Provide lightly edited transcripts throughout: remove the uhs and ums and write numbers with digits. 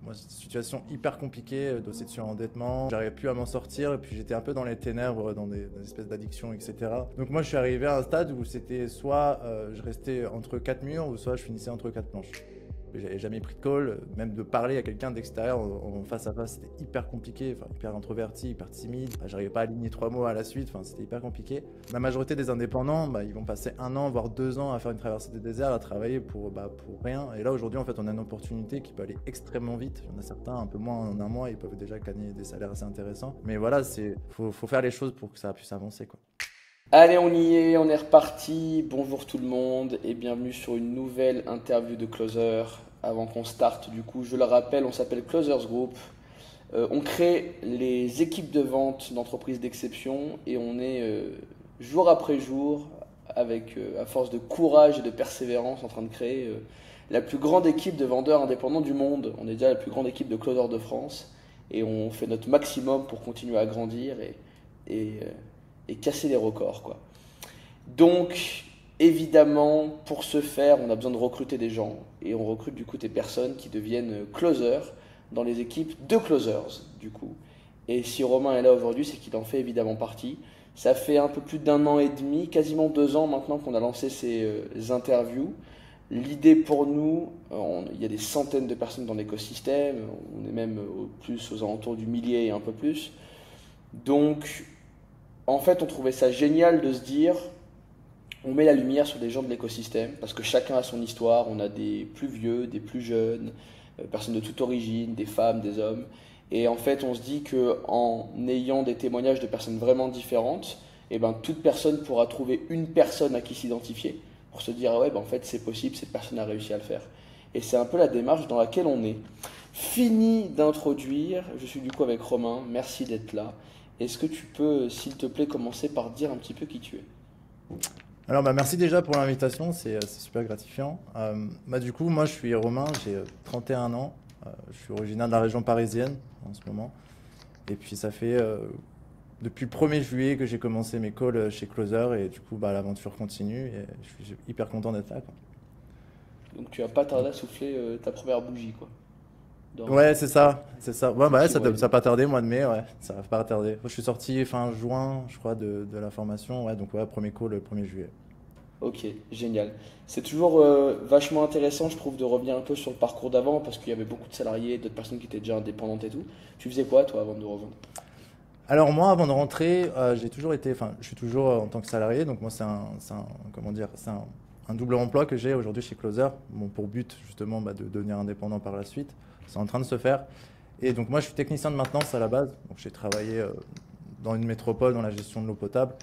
moi, c'était une situation hyper compliquée, dossier de surendettement. J'arrivais plus à m'en sortir et puis j'étais un peu dans les ténèbres, dans des espèces d'addictions, etc. Donc moi, je suis arrivé à un stade où c'était soit je restais entre quatre murs ou soit je finissais entre quatre planches. J'avais jamais pris de call, même de parler à quelqu'un d'extérieur en face à face, c'était hyper compliqué, enfin, hyper introverti, hyper timide. J'arrivais pas à aligner trois mots à la suite, enfin, c'était hyper compliqué. La majorité des indépendants, ils vont passer un an, voire 2 ans à faire une traversée des déserts, à travailler pour rien. Et là, aujourd'hui, en fait, on a une opportunité qui peut aller extrêmement vite. Il y en a certains, un peu moins en un mois, ils peuvent déjà gagner des salaires assez intéressants. Mais voilà, faut faire les choses pour que ça puisse avancer, quoi. Allez, on y est, on est reparti. Bonjour tout le monde et bienvenue sur une nouvelle interview de Closer. Avant qu'on starte, du coup, je le rappelle, on s'appelle Closers Group. On crée les équipes de vente d'entreprises d'exception et on est jour après jour, avec à force de courage et de persévérance, en train de créer la plus grande équipe de vendeurs indépendants du monde. On est déjà la plus grande équipe de closers de France et on fait notre maximum pour continuer à grandir et, euh, et casser les records, quoi. Donc, évidemment, pour ce faire, on a besoin de recruter des gens et on recrute du coup des personnes qui deviennent closers dans les équipes de closers, du coup. Et si Romain est là aujourd'hui, c'est qu'il en fait évidemment partie. Ça fait un peu plus d'un an et demi, quasiment 2 ans maintenant qu'on a lancé ces interviews. L'idée pour nous, il y a des centaines de personnes dans l'écosystème, on est même plus aux alentours du millier et un peu plus. Donc, en fait, on trouvait ça génial de se dire, on met la lumière sur des gens de l'écosystème, parce que chacun a son histoire, on a des plus vieux, des plus jeunes, personnes de toute origine, des femmes, des hommes. Et en fait, on se dit que en ayant des témoignages de personnes vraiment différentes, eh ben, toute personne pourra trouver une personne à qui s'identifier, pour se dire, ah ouais, ben, en fait, c'est possible, cette personne a réussi à le faire. Et c'est un peu la démarche dans laquelle on est. Fini d'introduire, je suis du coup avec Romain, merci d'être là. Est-ce que tu peux, s'il te plaît, commencer par dire un petit peu qui tu es? Alors merci déjà pour l'invitation, c'est super gratifiant. Du coup, moi je suis Romain, j'ai 31 ans, je suis originaire de la région parisienne en ce moment. Et puis ça fait depuis le 1er juillet que j'ai commencé mes calls chez Closer et du coup l'aventure continue et je suis hyper content d'être là, quoi. Donc tu vas pas Donc, tarder à souffler ta première bougie, quoi. Dans ouais, c'est ça, c'est ça. Ouais, un petit ça mois et va demi. pas tarder, mois de mai, ouais, ça va pas tarder. Je suis sorti fin juin, je crois, de la formation, ouais, donc ouais, premier call le 1er juillet. Ok, génial. C'est toujours vachement intéressant, je trouve, de revenir un peu sur le parcours d'avant parce qu'il y avait beaucoup de salariés, d'autres personnes qui étaient déjà indépendantes et tout. Tu faisais quoi, toi, avant de revenir? Alors moi, avant de rentrer, j'ai toujours été, enfin, je suis toujours en tant que salarié, donc moi comment dire, un double emploi que j'ai aujourd'hui chez Closer, bon, pour but justement de devenir indépendant par la suite. C'est en train de se faire. Et donc moi, je suis technicien de maintenance à la base, donc j'ai travaillé dans une métropole dans la gestion de l'eau potable.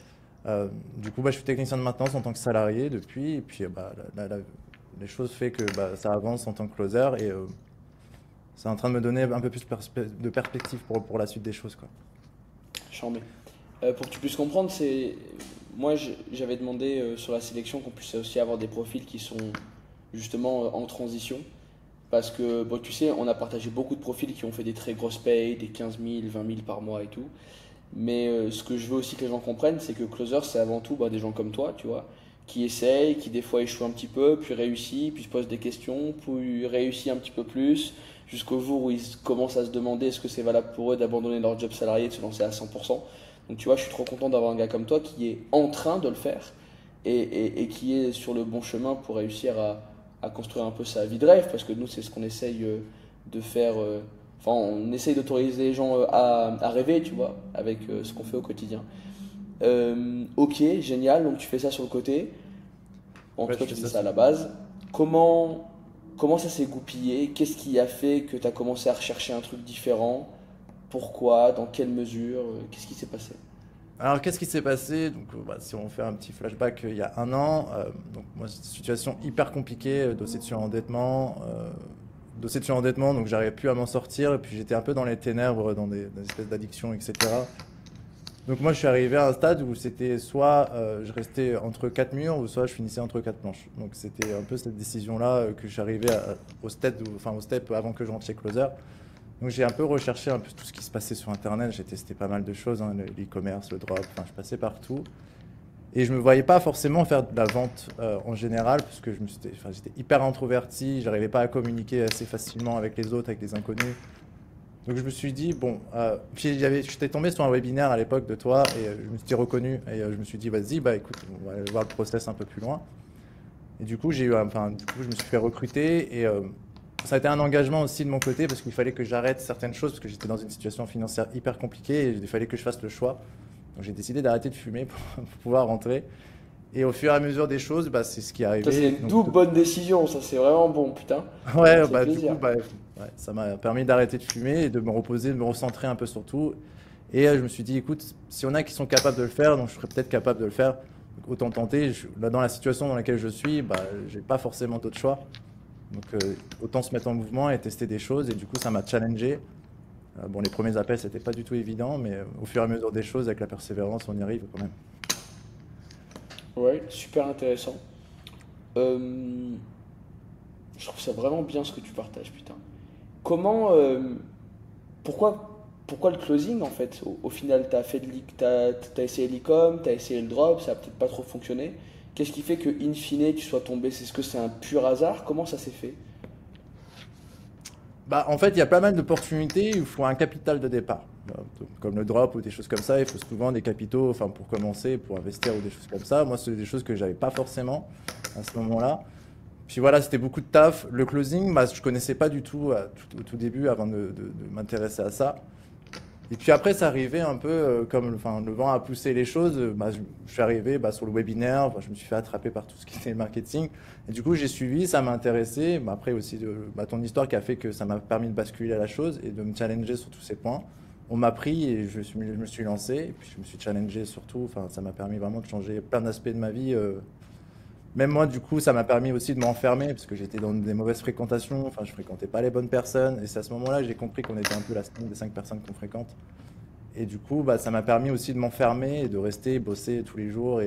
Du coup, je suis technicien de maintenance en tant que salarié depuis, et puis les choses fait que ça avance en tant que Closer et c'est en train de me donner un peu plus de perspective pour la suite des choses, quoi. Chambé. Pour que tu puisses comprendre, c'est moi j'avais demandé sur la sélection qu'on puisse aussi avoir des profils qui sont justement en transition. Parce que, bon, tu sais, on a partagé beaucoup de profils qui ont fait des très grosses payes, des 15 000, 20 000 par mois et tout. Mais ce que je veux aussi que les gens comprennent, c'est que Closer, c'est avant tout des gens comme toi, tu vois, qui essayent, qui des fois échouent un petit peu, puis réussissent, puis se posent des questions, puis réussissent un petit peu plus, jusqu'au jour où ils commencent à se demander est-ce que c'est valable pour eux d'abandonner leur job salarié et de se lancer à 100%. Donc tu vois, je suis trop content d'avoir un gars comme toi qui est en train de le faire et qui est sur le bon chemin pour réussir à construire un peu sa vie de rêve, parce que nous, c'est ce qu'on essaye de faire. Enfin, on essaye d'autoriser les gens à rêver, tu vois, avec ce qu'on fait au quotidien. Ok, génial, donc tu fais ça sur le côté. En Ouais, tout je cas, tu fais faisais ça. ça à la base. Comment ça s'est goupillé? Qu'est-ce qui a fait que tu as commencé à rechercher un truc différent? Pourquoi? Dans quelle mesure? Qu'est-ce qui s'est passé? Alors, qu'est-ce qui s'est passé? Donc, si on fait un petit flashback, il y a un an, donc moi, c'est une situation hyper compliquée, dossier de surendettement, donc j'arrivais plus à m'en sortir, et puis j'étais un peu dans les ténèbres, dans des espèces d'addictions, etc. Donc moi, je suis arrivé à un stade où c'était soit je restais entre quatre murs, ou soit je finissais entre quatre planches. Donc c'était un peu cette décision-là que j'arrivais au step avant que je rentre chez Closer. Donc j'ai un peu recherché un peu tout ce qui se passait sur Internet, j'ai testé pas mal de choses, hein, l'e-commerce, le drop, enfin je passais partout. Et je me voyais pas forcément faire de la vente en général, parce que j'étais hyper introverti, j'arrivais pas à communiquer assez facilement avec les autres, avec les inconnus. Donc je me suis dit, bon, puis j'étais tombé sur un webinaire à l'époque de toi, et je me suis reconnu, et je me suis dit, vas-y, bah écoute, on va aller voir le process un peu plus loin. Et du coup, du coup, je me suis fait recruter, et ça a été un engagement aussi de mon côté, parce qu'il fallait que j'arrête certaines choses, parce que j'étais dans une situation financière hyper compliquée, et il fallait que je fasse le choix. Donc j'ai décidé d'arrêter de fumer pour pouvoir rentrer. Et au fur et à mesure des choses, bah, c'est ce qui est Ça, c'est arrivé. une Donc, double bonne décision, ça c'est vraiment bon, putain. Ça me ouais, fait bah, du coup, plaisir. bah, ouais, ça m'a permis d'arrêter de fumer et de me reposer, de me recentrer un peu sur tout. Et je me suis dit, écoute, s'il y en a qui sont capables de le faire, donc je serais peut-être capable de le faire. Donc, autant tenter. Là, dans la situation dans laquelle je suis, bah, j'ai pas forcément d'autre choix. Donc, autant se mettre en mouvement et tester des choses. Et du coup, ça m'a challengé. Bon, les premiers appels, c'était pas du tout évident, mais au fur et à mesure des choses, avec la persévérance, on y arrive quand même. Ouais, super intéressant. Euh, je trouve ça vraiment bien ce que tu partages, putain. Comment, pourquoi le closing en fait? Au final, t'as essayé l'e-com, t'as essayé le drop, ça a peut-être pas trop fonctionné. Qu'est-ce qui fait que in fine tu sois tombé? C'est ce que c'est un pur hasard? Comment ça s'est fait? Bah, en fait, il y a pas mal d'opportunités où il faut un capital de départ. Comme le drop ou des choses comme ça, il faut souvent des capitaux, enfin, pour commencer, pour investir ou des choses comme ça. Moi, c'est des choses que j'avais pas forcément à ce moment-là. Puis voilà, c'était beaucoup de taf. Le closing, bah, je connaissais pas du tout au tout début avant de m'intéresser à ça. Et puis après, ça arrivait un peu comme enfin, le vent a poussé les choses. Bah, je suis arrivé bah, sur le webinaire, enfin, je me suis fait attraper par tout ce qui était marketing. Et du coup, j'ai suivi, ça m'a intéressé. Bah, après aussi, bah, ton histoire qui a fait que ça m'a permis de basculer à la chose et de me challenger sur tous ces points. On m'a pris et je me suis lancé. Et puis je me suis challengé surtout. Enfin, ça m'a permis vraiment de changer plein d'aspects de ma vie. Même moi, du coup, ça m'a permis aussi de m'enfermer parce que j'étais dans des mauvaises fréquentations. Enfin, je fréquentais pas les bonnes personnes. Et c'est à ce moment-là que j'ai compris qu'on était un peu la somme des 5 personnes qu'on fréquente. Et du coup, bah, ça m'a permis aussi de m'enfermer et de rester bosser tous les jours.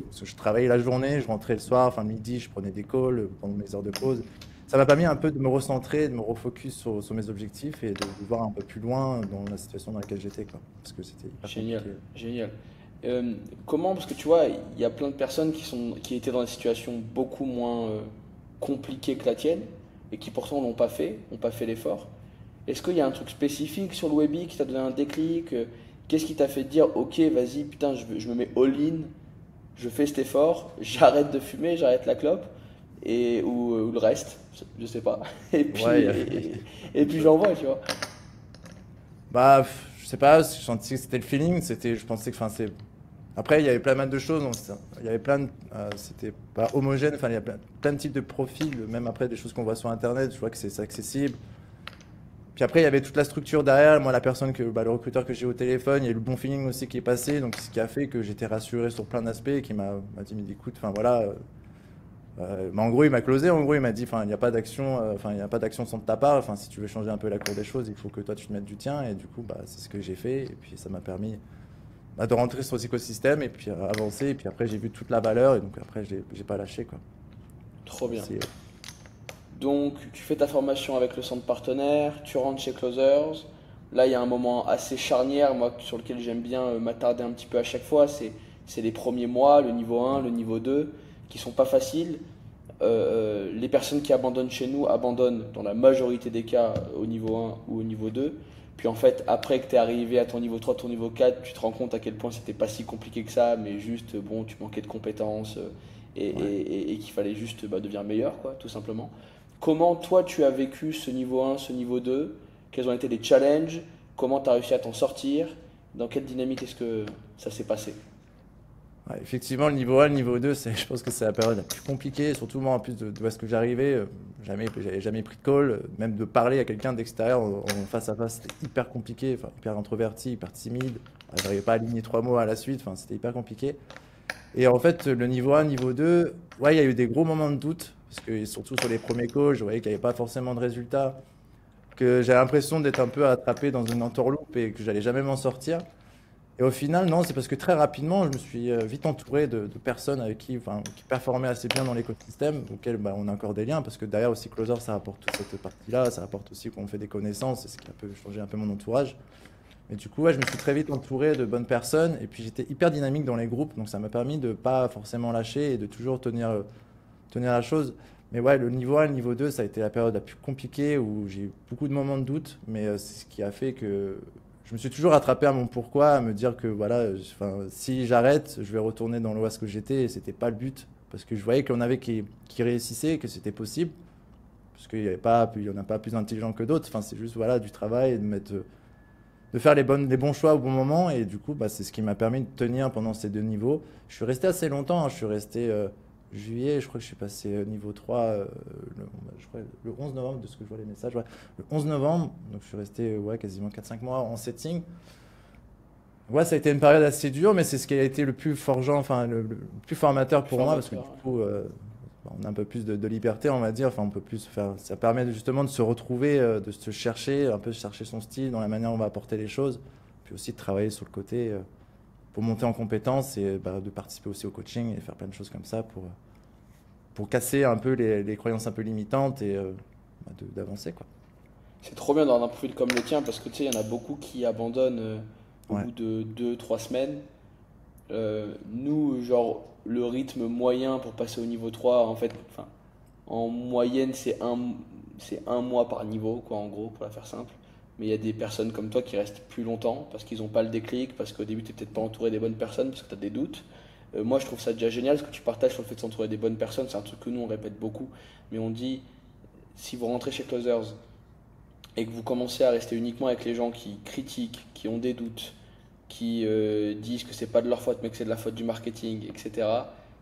Parce que je travaillais la journée, je rentrais le soir, enfin le midi, je prenais des calls pendant mes heures de pause. Ça m'a permis un peu de me recentrer, de me refocus sur mes objectifs et de voir un peu plus loin dans la situation dans laquelle j'étais, quoi. Parce que c'était hyper Génial, compliqué. génial. Comment, parce que tu vois, il y a plein de personnes qui étaient dans des situations beaucoup moins compliquées que la tienne et qui pourtant n'ont pas fait l'effort. Est-ce qu'il y a un truc spécifique sur le Webby qui t'a donné un déclic? Qu'est-ce qui t'a fait dire, ok, vas-y, putain, je me mets all-in, je fais cet effort, j'arrête de fumer, j'arrête la clope, ou le reste, je sais pas. Et puis, Ouais, et puis j'envoie, tu vois. bah, je sais pas, je sentais que c'était le feeling, je pensais que, enfin, après, il y avait plein mal de choses, il y avait c'était pas homogène, enfin, il y a plein de types de profils, même après des choses qu'on voit sur Internet, je vois que c'est accessible. Puis après, il y avait toute la structure derrière. Moi, bah, le recruteur que j'ai au téléphone, il y a eu le bon feeling aussi qui est passé. Donc, ce qui a fait que j'étais rassuré sur plein d'aspects et qui m'a dit, mais écoute, enfin voilà. Mais en gros, il m'a closé. En gros, il m'a dit, enfin, il n'y a pas d'action, enfin, il n'y a pas d'action sans de ta part. Enfin, si tu veux changer un peu la cour des choses, il faut que toi, tu te mettes du tien. Et du coup, bah, c'est ce que j'ai fait. Et puis, ça m'a permis bah, de rentrer sur cet écosystème et puis avancer. Et puis après, j'ai vu toute la valeur. Et donc, après, j'ai pas lâché, quoi. Trop bien. C'est- Donc, tu fais ta formation avec le centre partenaire, tu rentres chez Closers. Là, il y a un moment assez charnière, moi, sur lequel j'aime bien m'attarder un petit peu à chaque fois. C'est les premiers mois, le niveau 1, le niveau 2, qui sont pas faciles. Les personnes qui abandonnent chez nous abandonnent dans la majorité des cas au niveau 1 ou au niveau 2. Puis en fait, après que tu es arrivé à ton niveau 3, ton niveau 4, tu te rends compte à quel point c'était pas si compliqué que ça, mais juste, bon, tu manquais de compétences Ouais. et qu'il fallait juste bah, devenir meilleur, quoi, tout simplement. Comment toi tu as vécu ce niveau 1, ce niveau 2? Quels ont été les challenges? Comment tu as réussi à t'en sortir? Dans quelle dynamique est-ce que ça s'est passé? Ouais, effectivement, le niveau 1, le niveau 2, je pense que c'est la période la plus compliquée, surtout moi en plus de où est-ce que j'arrivais, j'avais jamais pris de call, même de parler à quelqu'un d'extérieur en face à face, c'était hyper compliqué, enfin, hyper introverti, hyper timide, j'arrivais pas à aligner 3 mots à la suite, enfin, c'était hyper compliqué. Et en fait, le niveau 1, niveau 2, ouais, il y a eu des gros moments de doute, parce que surtout sur les premiers calls, je voyais qu'il n'y avait pas forcément de résultats, que j'avais l'impression d'être un peu attrapé dans une entourloupe et que j'allais jamais m'en sortir. Et au final, non, c'est parce que très rapidement, je me suis vite entouré de personnes avec enfin, qui performaient assez bien dans l'écosystème, auxquelles bah, on a encore des liens, parce que derrière aussi Closer, ça apporte toute cette partie-là, ça apporte aussi qu'on fait des connaissances, c'est ce qui a un peu changé un peu mon entourage. Mais du coup, ouais, je me suis très vite entouré de bonnes personnes et puis j'étais hyper dynamique dans les groupes, donc ça m'a permis de pas forcément lâcher et de toujours tenir la chose. Mais ouais, le niveau 1, le niveau 2, ça a été la période la plus compliquée où j'ai eu beaucoup de moments de doute, mais c'est ce qui a fait que je me suis toujours rattrapé à mon pourquoi, à me dire que voilà, enfin, si j'arrête, je vais retourner dans l'Ouest que j'étais et c'était pas le but. Parce que je voyais qu'il y en avait qui réussissaient, que c'était possible, parce qu'il y en a pas plus intelligents que d'autres. Enfin, c'est juste voilà, du travail, de faire les bons choix au bon moment. Et du coup, bah, c'est ce qui m'a permis de tenir pendant ces deux niveaux. Je suis resté assez longtemps, hein. Je suis resté juillet, je crois que je suis passé niveau 3 je crois, le 11 novembre, de ce que je vois les messages. Ouais. Le 11 novembre, donc je suis resté ouais, quasiment 4-5 mois en setting. Ouais, ça a été une période assez dure, mais c'est ce qui a été le plus forgeant, enfin le plus formateur pour moi, parce que du Formateur, ouais. coup, on a un peu plus de liberté, on va dire. Enfin, on peut plus faire. Ça permet justement de se retrouver, de se chercher, un peu chercher son style dans la manière dont on va apporter les choses, puis aussi de travailler sur le côté pour monter en compétences et bah, de participer aussi au coaching et faire plein de choses comme ça pour casser un peu les croyances un peu limitantes et bah, d'avancer, quoi. C'est trop bien dans un profil comme le tien parce que tu sais, il y en a beaucoup qui abandonnent au Ouais, bout de 2, 3 semaines. Nous, genre, le rythme moyen pour passer au niveau 3 en fait, enfin, en moyenne, c'est un mois par niveau, quoi, en gros, pour la faire simple. Mais il y a des personnes comme toi qui restent plus longtemps parce qu'ils n'ont pas le déclic, parce qu'au début, tu n'es peut-être pas entouré des bonnes personnes, parce que tu as des doutes. Moi, je trouve ça déjà génial ce que tu partages sur le fait de s'entourer des bonnes personnes. C'est un truc que nous, on répète beaucoup. Mais on dit, si vous rentrez chez Closers et que vous commencez à rester uniquement avec les gens qui critiquent, qui ont des doutes, qui disent que c'est pas de leur faute mais que c'est de la faute du marketing, etc.,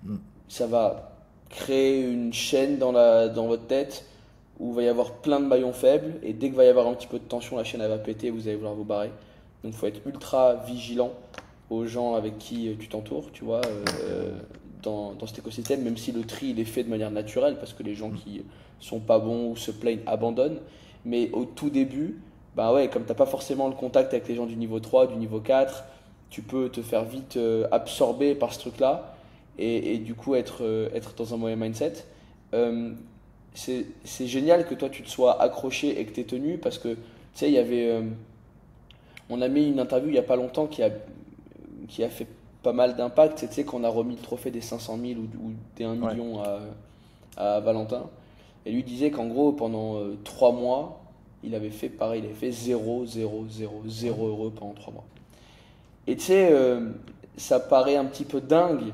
mm, ça va créer une chaîne dans votre tête où il va y avoir plein de maillons faibles et dès qu'il va y avoir un petit peu de tension, la chaîne elle va péter et vous allez vouloir vous barrer. Donc il faut être ultra vigilant aux gens avec qui tu t'entoures, tu vois, carrément. dans cet écosystème, même si le tri il est fait de manière naturelle parce que les gens Mm. qui sont pas bons ou se plaignent abandonnent. Mais au tout début, bah ouais, comme t'as pas forcément le contact avec les gens du niveau 3, du niveau 4, tu peux te faire vite absorber par ce truc-là et du coup être dans un mauvais mindset. Euh, c'est génial que toi tu te sois accroché et que tu tenu parce que tu sais, il y avait. On a mis une interview il y a pas longtemps qui a fait pas mal d'impact. C'est, tu sais, qu'on a remis le trophée des 500 000 ou des 1 Ouais. million à Valentin. Et lui disait qu'en gros, pendant 3 mois, il avait fait pareil, il avait fait 0, 0, 0, Ouais. 0 euros pendant 3 mois. Et tu sais, ça paraît un petit peu dingue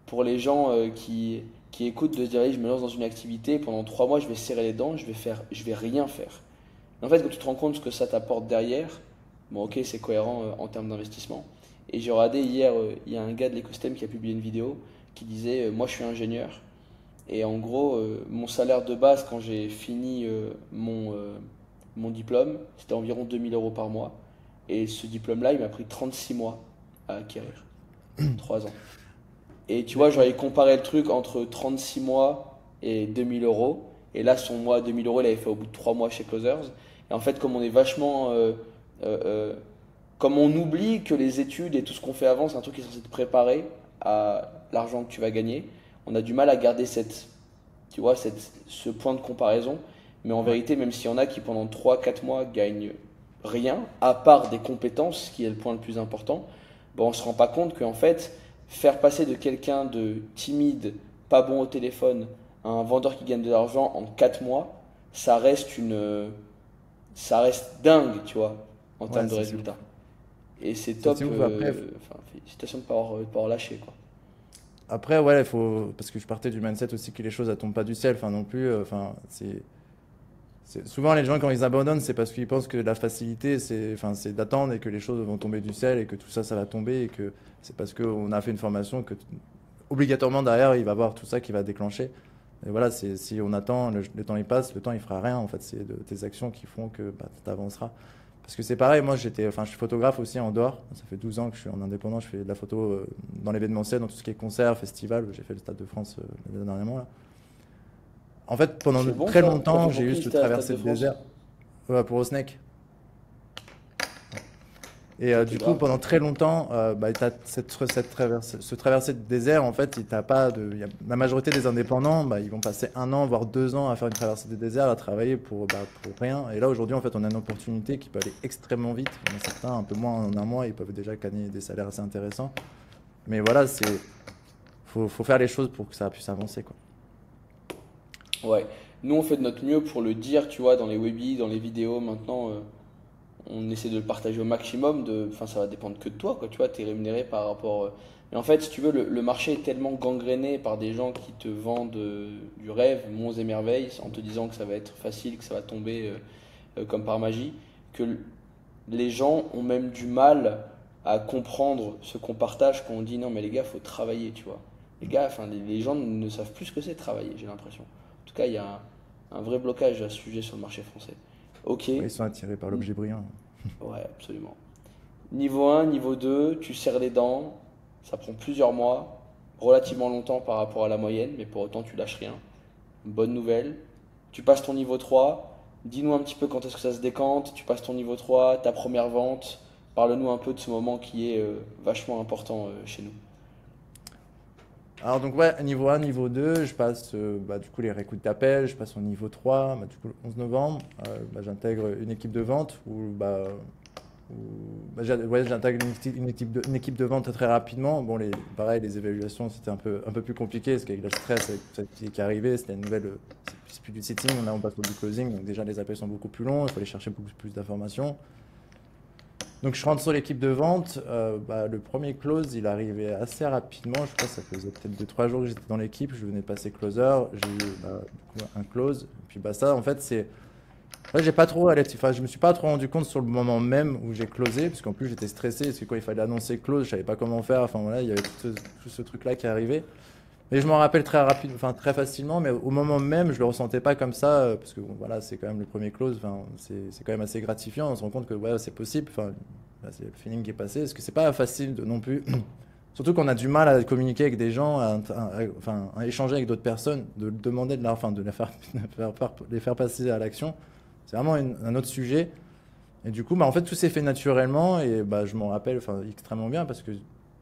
pour les gens qui écoutent de se dire, allez, je me lance dans une activité, pendant 3 mois, je vais serrer les dents, je vais rien faire. Mais en fait, quand tu te rends compte ce que ça t'apporte derrière, bon, ok, c'est cohérent en termes d'investissement. Et j'ai regardé hier, il y a un gars de l'écosystème qui a publié une vidéo qui disait, moi, je suis ingénieur. Et en gros, mon salaire de base quand j'ai fini mon diplôme, c'était environ 2000 euros par mois. Et ce diplôme-là, il m'a pris 36 mois à acquérir. 3 ans. Et tu vois, Mais j'aurais comparé le truc entre 36 mois et 2000 euros. Et là, son mois 2000 euros, il avait fait au bout de 3 mois chez Closers. Et en fait, comme on est vachement. Euh, euh, comme on oublie que les études et tout ce qu'on fait avant, c'est un truc qui est censé te préparer à l'argent que tu vas gagner, on a du mal à garder tu vois, ce point de comparaison. Mais en ouais. vérité, même s'il y en a qui pendant 3 4 mois gagnent rien, à part des compétences, qui est le point le plus important, bon, on ne se rend pas compte qu'en fait, faire passer de quelqu'un de timide, pas bon au téléphone, à un vendeur qui gagne de l'argent en 4 mois, ça reste ça reste dingue, tu vois, en Ouais, termes de c'est ouf. résultats. Et c'est C'est top, ouf. Après, enfin, félicitations de pas avoir lâché, quoi. ouais, il faut parce que je partais du mindset aussi que les choses ne tombent pas du ciel, enfin non plus. Enfin, souvent les gens quand ils abandonnent, c'est parce qu'ils pensent que la facilité, c'est d'attendre et que les choses vont tomber du ciel et que tout ça, ça va tomber et que c'est parce qu'on a fait une formation que obligatoirement derrière, il va y avoir tout ça qui va déclencher. Et voilà, si on attend, le temps il passe, le temps il fera rien en fait. C'est de tes actions qui feront que bah, tu avanceras. Parce que c'est pareil, moi enfin, je suis photographe aussi en dehors. Ça fait 12 ans que je suis en indépendant. Je fais de la photo dans l'événementiel, dans tout ce qui est concert, festival. J'ai fait le Stade de France dernièrement là. En fait, pendant C'est bon très ça? T'as longtemps, fait j'ai pour eu qui, ce Stade traversée de de France? désert. Ouais, pour Osnec. Et Ok, du coup, grave. pendant très longtemps, bah, t'as ce traversée de désert, en fait, t'as pas la majorité des indépendants, bah, ils vont passer 1 an, voire 2 ans à faire une traversée de désert, à travailler pour rien. Et là, aujourd'hui, en fait, on a une opportunité qui peut aller extrêmement vite. Il y en a certains, un peu moins en un mois, ils peuvent déjà gagner des salaires assez intéressants. Mais voilà, faut faire les choses pour que ça puisse avancer, quoi. Ouais. Nous, on fait de notre mieux pour le dire, tu vois, dans les webis, dans les vidéos. Maintenant, on essaie de le partager au maximum. Enfin, ça va dépendre que de toi, quoi. Tu vois, tu es rémunéré par rapport. Mais en fait, si tu veux, le marché est tellement gangréné par des gens qui te vendent du rêve, monts et merveilles, en te disant que ça va être facile, que ça va tomber comme par magie, que les gens ont même du mal à comprendre ce qu'on partage quand on dit non, mais les gars, faut travailler, tu vois. Les gars, enfin, les gens ne savent plus ce que c'est travailler, j'ai l'impression. En tout cas, il y a un vrai blocage à ce sujet sur le marché français. Ok, Ouais, ils sont attirés par l'objet brillant. ouais, absolument. Niveau un, niveau 2, tu serres les dents, ça prend plusieurs mois, relativement longtemps par rapport à la moyenne, mais pour autant tu lâches rien. Bonne nouvelle. Tu passes ton niveau 3. Dis-nous un petit peu quand est-ce que ça se décante. Tu passes ton niveau 3, ta première vente. Parle-nous un peu de ce moment qui est vachement important chez nous. Alors donc ouais, niveau 1, niveau 2, je passe bah, du coup les réécoutes d'appel, je passe au niveau 3, bah, du coup le 11 novembre, bah, j'intègre une équipe de vente où, bah, ouais, j'intègre une équipe de vente très rapidement. Bon, pareil, les évaluations c'était un peu plus compliqué parce qu'avec le stress avec tout ça qui est arrivé, c'était une nouvelle, c'est plus du setting, là on passe sur du closing, donc déjà les appels sont beaucoup plus longs, il faut aller chercher beaucoup plus d'informations. Donc je rentre sur l'équipe de vente. Bah, le premier close, il arrivait assez rapidement. Je crois que ça faisait peut-être 2 3 jours que j'étais dans l'équipe. Je venais de passer closer. J'ai eu bah, du coup, un close. Et puis bah, ça, en fait, c'est. Ouais, j'ai pas trop enfin, je me suis pas trop rendu compte sur le moment même où j'ai closé, parce qu'en plus j'étais stressé, parce que quand il fallait annoncer close, je savais pas comment faire. Enfin voilà, il y avait tout ce truc-là qui arrivait. Mais je m'en rappelle très rapide, enfin très facilement, mais au moment même, je le ressentais pas comme ça, parce que bon, voilà, c'est quand même le premier close, enfin, c'est quand même assez gratifiant, on se rend compte que ouais, c'est possible, enfin, là, c'est le feeling qui est passé, parce que c'est pas facile non plus, surtout qu'on a du mal à communiquer avec des gens, enfin, à échanger avec d'autres personnes, de demander de leur, enfin, de les faire, les faire passer à l'action, c'est vraiment un autre sujet. Et du coup, bah, en fait, tout s'est fait naturellement et bah, je m'en rappelle enfin, extrêmement bien parce que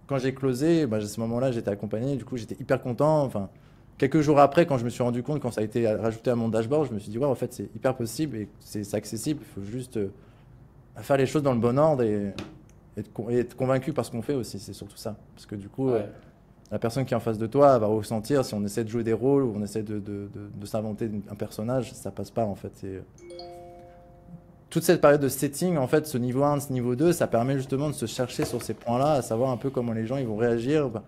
quand j'ai closé, bah, à ce moment-là, j'étais accompagné. Du coup, j'étais hyper content. Enfin, quelques jours après, quand je me suis rendu compte, quand ça a été rajouté à mon dashboard, je me suis dit, ouais, en fait, c'est hyper possible et c'est accessible. Il faut juste faire les choses dans le bon ordre et être convaincu par ce qu'on fait aussi. C'est surtout ça. Parce que du coup, Ouais. la personne qui est en face de toi elle va ressentir si on essaie de jouer des rôles ou on essaie de s'inventer un personnage, ça passe pas en fait. Toute cette période de setting, en fait, ce niveau 1, ce niveau 2, ça permet justement de se chercher sur ces points-là, à savoir un peu comment les gens ils vont réagir. Bah,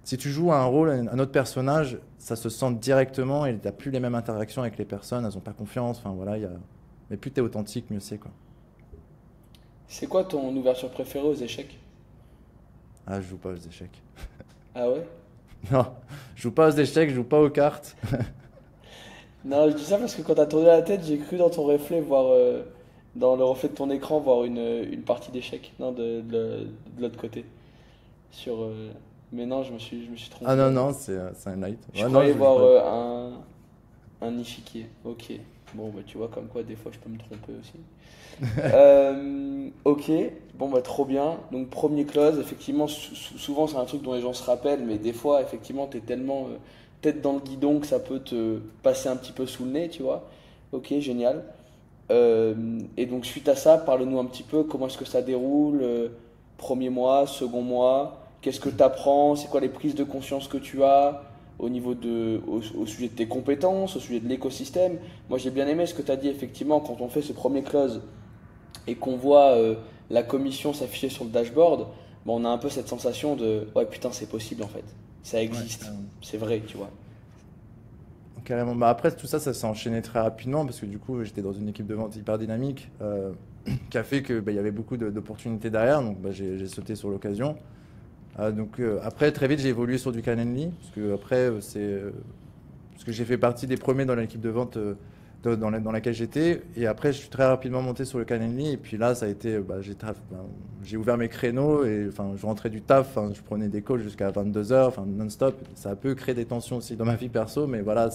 si tu joues un rôle, un autre personnage, ça se sent directement et tu n'as plus les mêmes interactions avec les personnes, elles n'ont pas confiance. Enfin voilà, mais plus tu es authentique, mieux c'est quoi. C'est quoi ton ouverture préférée aux échecs? Ah, je joue pas aux échecs. Ah ouais? Non, je joue pas aux échecs, je joue pas aux cartes. Non, je dis ça parce que quand t'as tourné la tête, j'ai cru dans ton reflet voir, dans le reflet de ton écran, voir une partie d'échecs. Non, de l'autre côté. Sur, mais non, je me suis Ah trompé non, alors. non, c'est un light. Je Ouais, non, croyais je joue voir pas. un échiquier. Ok. Bon, bah tu vois, comme quoi, des fois, je peux me tromper aussi. Ok. Bon, bah trop bien. Donc, premier close, effectivement, souvent, c'est un truc dont les gens se rappellent, mais des fois, effectivement, t'es tellement tête dans le guidon que ça peut te passer un petit peu sous le nez, tu vois. Ok, génial. Et donc, suite à ça, parle-nous un petit peu comment est-ce que ça déroule, premier mois, second mois, qu'est-ce que tu apprends, c'est quoi les prises de conscience que tu as au sujet de tes compétences, au sujet de l'écosystème. Moi, j'ai bien aimé ce que tu as dit, effectivement, quand on fait ce premier close et qu'on voit la commission s'afficher sur le dashboard, bon, on a un peu cette sensation de ouais, putain, c'est possible en fait, ça Ouais, existe, c'est vrai, tu vois. carrément. Bah après, tout ça, ça s'est enchaîné très rapidement parce que du coup, j'étais dans une équipe de vente hyper dynamique qui a fait que bah, il y avait beaucoup d'opportunités derrière. Donc, bah, j'ai sauté sur l'occasion. Donc après, très vite, j'ai évolué sur du Calendly parce que après, parce que j'ai fait partie des premiers dans l'équipe de vente dans laquelle j'étais. Et après, je suis très rapidement monté sur le Calendly. Et puis là, ça a été, bah, j'ai ouvert mes créneaux et enfin, je rentrais du taf. Enfin, je prenais des calls jusqu'à 22 h, enfin non-stop. Ça a peu créé des tensions aussi dans ma vie perso, mais voilà,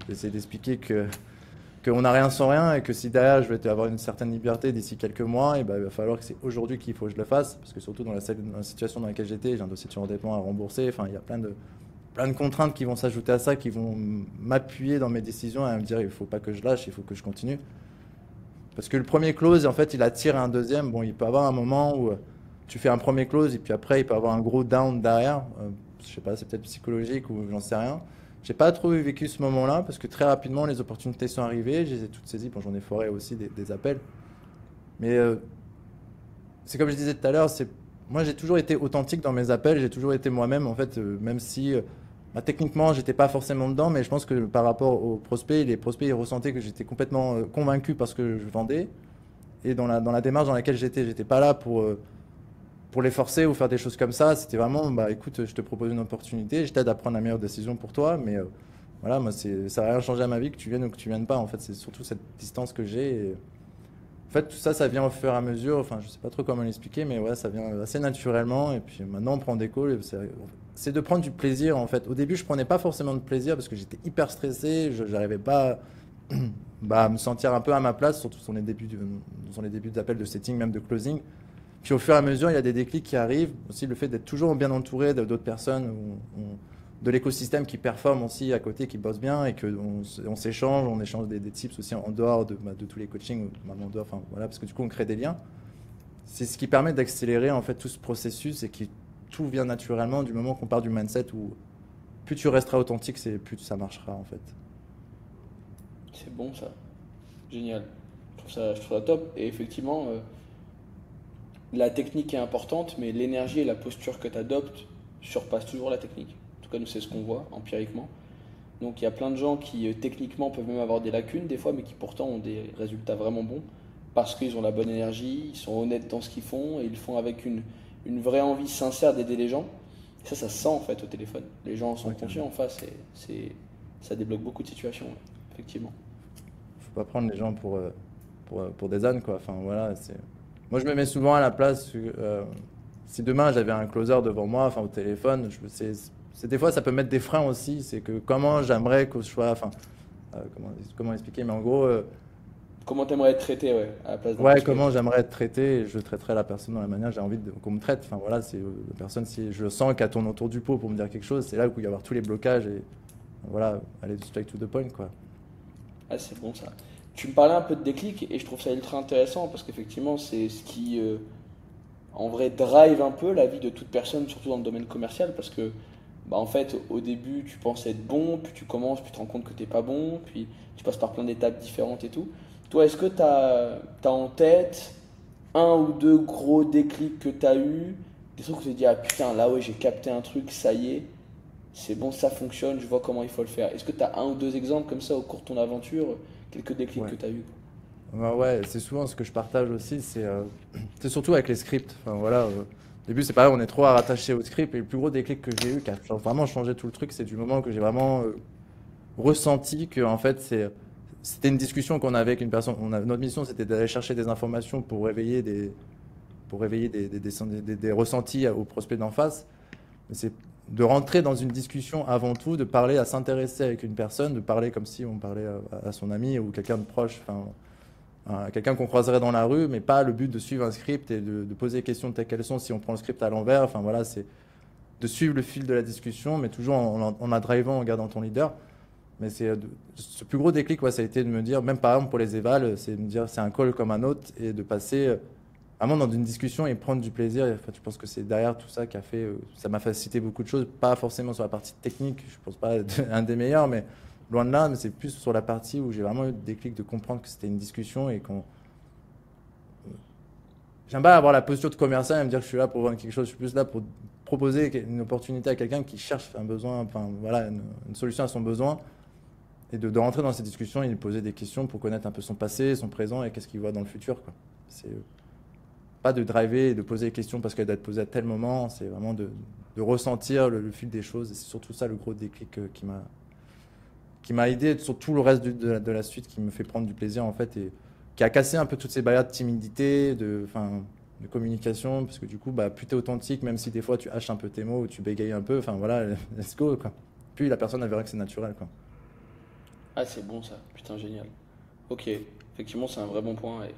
j'essaie d'expliquer que qu'on n'a rien sans rien et que si derrière je vais avoir une certaine liberté d'ici quelques mois, et ben, il va falloir que c'est aujourd'hui qu'il faut que je le fasse, parce que surtout dans la situation dans laquelle j'étais, j'ai un dossier de surendettement à rembourser, enfin il y a plein de contraintes qui vont s'ajouter à ça, qui vont m'appuyer dans mes décisions et à me dire il faut pas que je lâche, il faut que je continue. Parce que le premier close, en fait, il attire un deuxième. Bon, il peut avoir un moment où tu fais un premier close et puis après, il peut avoir un gros down derrière. Je sais pas, c'est peut-être psychologique ou j'en sais rien. J'ai pas trop vécu ce moment-là parce que très rapidement, les opportunités sont arrivées. Je les ai toutes saisies. Bon, j'en ai foré aussi des appels. Mais c'est comme je disais tout à l'heure, moi, j'ai toujours été authentique dans mes appels. J'ai toujours été moi-même, en fait, même si bah, techniquement, j'étais pas forcément dedans, mais je pense que par rapport aux prospects, les prospects ils ressentaient que j'étais complètement convaincu parce que je vendais. Et dans la démarche dans laquelle j'étais pas là pour les forcer ou faire des choses comme ça. C'était vraiment, bah écoute, je te propose une opportunité, je t'aide à prendre la meilleure décision pour toi, mais voilà, moi, ça n'a rien changé à ma vie que tu viennes ou que tu viennes pas. En fait, c'est surtout cette distance que j'ai. En fait, tout ça, ça vient au fur et à mesure. Enfin, je sais pas trop comment l'expliquer, mais ouais, ça vient assez naturellement. Et puis maintenant, on prend des calls. C'est de prendre du plaisir, en fait. Au début, je prenais pas forcément de plaisir parce que j'étais hyper stressé. Je n'arrivais pas bah, à me sentir un peu à ma place, surtout dans les débuts d'appel, de setting, même de closing. Puis au fur et à mesure, il y a des déclics qui arrivent. Aussi, le fait d'être toujours bien entouré d'autres personnes, de l'écosystème qui performe aussi à côté, qui bosse bien et qu'on s'échange, on échange des tips aussi en dehors de tous les coachings, en dehors, enfin, voilà, parce que du coup, on crée des liens. C'est ce qui permet d'accélérer en fait tout ce processus et que tout vient naturellement du moment qu'on part du mindset où plus tu resteras authentique, plus ça marchera en fait. C'est bon ça. Génial. Je trouve ça top. Et effectivement, la technique est importante, mais l'énergie et la posture que tu adoptes surpassent toujours la technique. En tout cas, nous, c'est ce qu'on voit empiriquement. Donc, il y a plein de gens qui, techniquement, peuvent même avoir des lacunes des fois, mais qui pourtant ont des résultats vraiment bons parce qu'ils ont la bonne énergie, ils sont honnêtes dans ce qu'ils font et ils le font avec une vraie envie sincère d'aider les gens. Et ça se sent en fait au téléphone. Les gens en sont conscients en face et ça débloque beaucoup de situations, ouais, effectivement. Faut pas prendre les gens pour des ânes, quoi. Enfin, voilà, moi, je me mets souvent à la place. Si demain j'avais un closer devant moi, enfin au téléphone, des fois ça peut mettre des freins aussi. C'est que comment j'aimerais que je sois, enfin, comment expliquer, mais en gros, Comment t'aimerais être traité, ouais, à la place d'un ouais, prospect? comment j'aimerais être traité, et je traiterais la personne dans la manière que j'ai envie qu'on me traite. Enfin voilà, c'est la personne, si je sens qu'elle tourne autour du pot pour me dire quelque chose, c'est là où il va y avoir tous les blocages et voilà, aller straight to the point, quoi. Ah, c'est bon ça. Tu me parlais un peu de déclic et je trouve ça ultra intéressant parce qu'effectivement, c'est ce qui, en vrai, drive un peu la vie de toute personne, surtout dans le domaine commercial parce que, bah, en fait, au début, tu penses être bon, puis tu commences, puis tu te rends compte que t'es pas bon, puis tu passes par plein d'étapes différentes et tout. Toi, est-ce que tu as en tête un ou deux gros déclics que tu as eu, des trucs où tu te dis, ah putain, là ouais, j'ai capté un truc, ça y est, c'est bon, ça fonctionne, je vois comment il faut le faire. Est-ce que tu as un ou deux exemples comme ça au cours de ton aventure, quelques déclics Ouais. que tu as eu? Ouais, c'est souvent ce que je partage aussi, c'est surtout avec les scripts. Enfin voilà, au début c'est pareil, on est trop rattaché au script et le plus gros déclic que j'ai eu, qui a vraiment changé tout le truc, c'est du moment que j'ai vraiment ressenti que en fait c'était une discussion qu'on avait avec une personne. Notre mission c'était d'aller chercher des informations pour réveiller des ressentis aux prospects d'en face. Mais c'est de rentrer dans une discussion avant tout, de parler, à s'intéresser avec une personne, de parler comme si on parlait à son ami ou quelqu'un de proche, enfin, quelqu'un qu'on croiserait dans la rue, mais pas le but de suivre un script et de poser des questions telles qu'elles sont si on prend le script à l'envers. Enfin voilà, c'est de suivre le fil de la discussion, mais toujours en la drivant, en gardant ton leader. Mais ce plus gros déclic, ouais, ça a été de me dire, même par exemple pour les évals, c'est de me dire c'est un call comme un autre et de passer vraiment dans une discussion et prendre du plaisir. Et, enfin, je pense que c'est derrière tout ça qui a fait, ça m'a facilité beaucoup de choses, pas forcément sur la partie technique, je pense pas être un des meilleurs, mais loin de là, mais c'est plus sur la partie où j'ai vraiment eu le déclic de comprendre que c'était une discussion et qu'on. J'aime pas avoir la posture de commerçant et me dire que je suis là pour vendre quelque chose, je suis plus là pour proposer une opportunité à quelqu'un qui cherche un besoin, enfin voilà, une solution à son besoin. Et de rentrer dans ces discussions et de poser des questions pour connaître un peu son passé, son présent et qu'est-ce qu'il voit dans le futur, quoi. C'est pas de driver et de poser des questions parce qu'elle doit être posée à tel moment, c'est vraiment de ressentir le fil des choses. Et c'est surtout ça le gros déclic qui m'a aidé sur tout le reste de la suite, qui me fait prendre du plaisir en fait et qui a cassé un peu toutes ces barrières de timidité, de communication, parce que du coup, bah, plus tu es authentique, même si des fois tu haches un peu tes mots ou tu bégayes un peu, enfin voilà, let's go, quoi. Puis la personne elle verra que c'est naturel, quoi. Ah, c'est bon ça, putain, génial. Ok, effectivement, c'est un vrai bon point. Et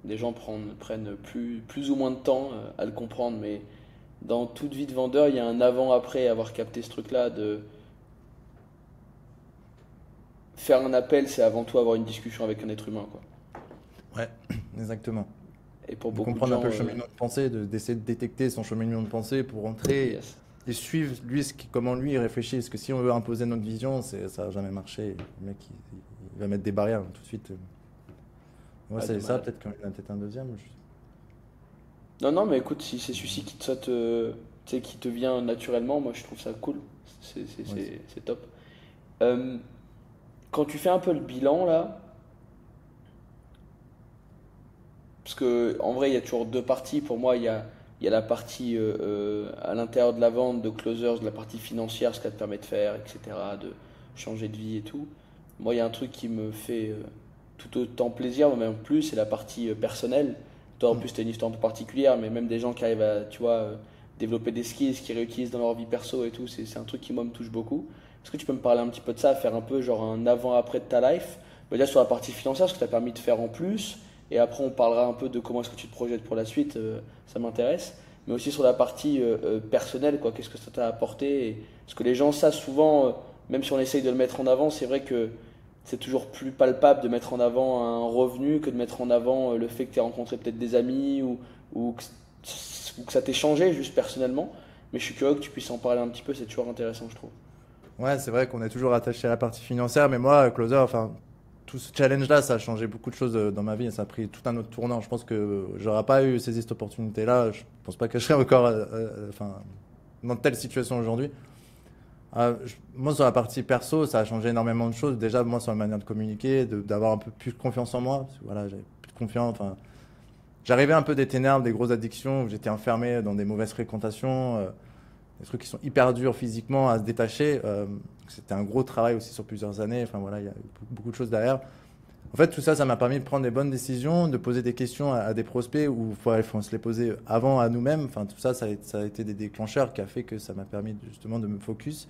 les gens prennent plus ou moins de temps à le comprendre, mais dans toute vie de vendeur, il y a un avant-après avoir capté ce truc-là de faire un appel, c'est avant tout avoir une discussion avec un être humain, quoi. Ouais, exactement. Et pour De beaucoup de comprendre un peu gens, le cheminement de pensée, d'essayer de détecter son cheminement de pensée pour rentrer yes. et suivre lui comment lui il réfléchit. Parce que si on veut imposer notre vision, ça va jamais marcher. Le mec il va mettre des barrières tout de suite. Ouais, Ouais, de c'est ça, malade. peut-être qu'il y en a peut-être un deuxième. Non, non, mais écoute, si c'est celui-ci qui te saute, tu sais, qui te vient naturellement, moi je trouve ça cool. Ouais, C'est top. Euh, Quand tu fais un peu le bilan là, parce que en vrai il y a toujours deux parties. Pour moi, il y a la partie à l'intérieur de la vente, de closers, de la partie financière, ce qu'elle te permet de faire, etc., de changer de vie et tout. Moi, il y a un truc qui me fait tout autant plaisir, mais même plus, c'est la partie personnelle. Toi, en Mm. plus, tu as une histoire un peu particulière, mais même des gens qui arrivent à, tu vois, développer des skills qu'ils réutilisent dans leur vie perso et tout, c'est un truc qui, moi, me touche beaucoup. Est-ce que tu peux me parler un petit peu de ça, faire un peu genre un avant-après de ta life? Bah, déjà sur la partie financière, ce que tu as permis de faire en plus, et après, on parlera un peu de comment est-ce que tu te projettes pour la suite, ça m'intéresse. Mais aussi sur la partie personnelle, quoi, qu'est-ce que ça t'a apporté? Parce que les gens, ça, souvent, même si on essaye de le mettre en avant, c'est vrai que c'est toujours plus palpable de mettre en avant un revenu que de mettre en avant le fait que tu aies rencontré peut-être des amis ou que ça t'ait changé juste personnellement. Mais je suis curieux que tu puisses en parler un petit peu, c'est toujours intéressant, je trouve. Ouais, c'est vrai qu'on est toujours attaché à la partie financière, mais moi, Closer, enfin, tout ce challenge-là, ça a changé beaucoup de choses dans ma vie et ça a pris tout un autre tournant. Je pense que j'aurais pas eu saisi cette opportunité-là. Je pense pas que je serais encore enfin, dans telle situation aujourd'hui. Moi, sur la partie perso, ça a changé énormément de choses. Déjà, moi, sur la manière de communiquer, d'avoir un peu plus de confiance en moi. Parce que, voilà, j'avais plus de confiance. Enfin, j'arrivais un peu des ténèbres, des grosses addictions, où j'étais enfermé dans des mauvaises fréquentations, des trucs qui sont hyper durs physiquement à se détacher. C'était un gros travail aussi sur plusieurs années. Enfin, voilà, il y a beaucoup de choses derrière. En fait, tout ça, ça m'a permis de prendre des bonnes décisions, de poser des questions à des prospects où il faut se les poser avant à nous-mêmes. Enfin, tout ça, ça a été des déclencheurs qui a fait que ça m'a permis justement de me focus.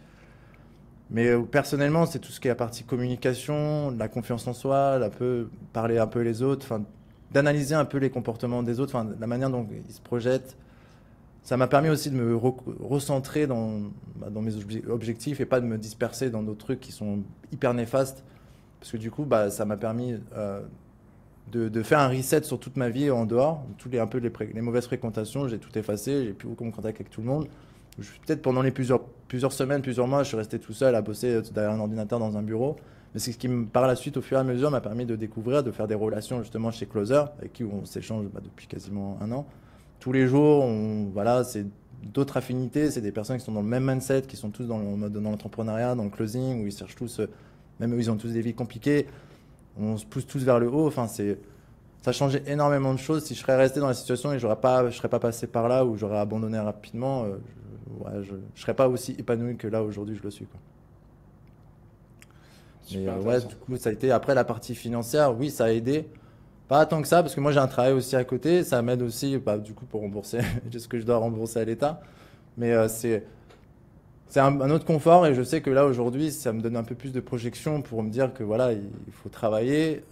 Mais personnellement, c'est tout ce qui est la partie communication, la confiance en soi, un peu parler un peu les autres, enfin, d'analyser un peu les comportements des autres, enfin, la manière dont ils se projettent. Ça m'a permis aussi de me recentrer dans mes objectifs et pas de me disperser dans d'autres trucs qui sont hyper néfastes. Parce que du coup, bah, ça m'a permis de faire un reset sur toute ma vie en dehors. Un peu les mauvaises fréquentations, j'ai tout effacé, j'ai plus aucun contact avec tout le monde. Peut-être pendant les plusieurs semaines, plusieurs mois, je suis resté tout seul à bosser derrière un ordinateur dans un bureau. Mais c'est ce qui, par la suite, au fur et à mesure, m'a permis de découvrir, de faire des relations justement chez Closer, avec qui on s'échange depuis quasiment un an. Tous les jours, voilà, c'est d'autres affinités, c'est des personnes qui sont dans le même mindset, qui sont tous dans le mode dans l'entrepreneuriat, dans le closing, où ils cherchent tous, même eux, ils ont tous des vies compliquées. On se pousse tous vers le haut. Enfin, ça a changé énormément de choses. Si je serais resté dans la situation et je serais pas passé par là ou j'aurais abandonné rapidement, je serais pas aussi épanoui que là aujourd'hui je le suis, quoi. Mais Super ouais, intéressant. du coup, ça a été après la partie financière. Oui, ça a aidé. Pas tant que ça, parce que moi j'ai un travail aussi à côté. Ça m'aide aussi, bah, du coup, pour rembourser ce que je dois rembourser à l'État. Mais c'est un autre confort et je sais que là aujourd'hui, ça me donne un peu plus de projection pour me dire que voilà, il faut travailler.